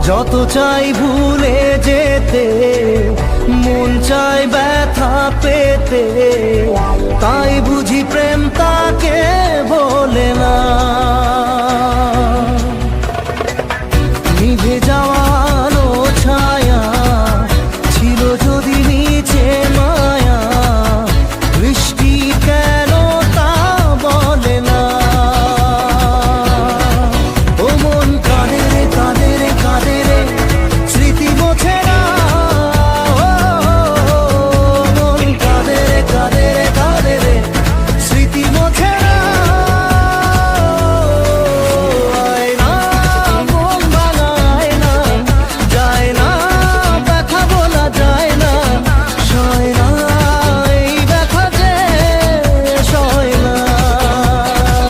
যত চাই ভুলে যেতে, মন চাই ব্যথা পেতে, তাই বুঝি প্রেম তাকে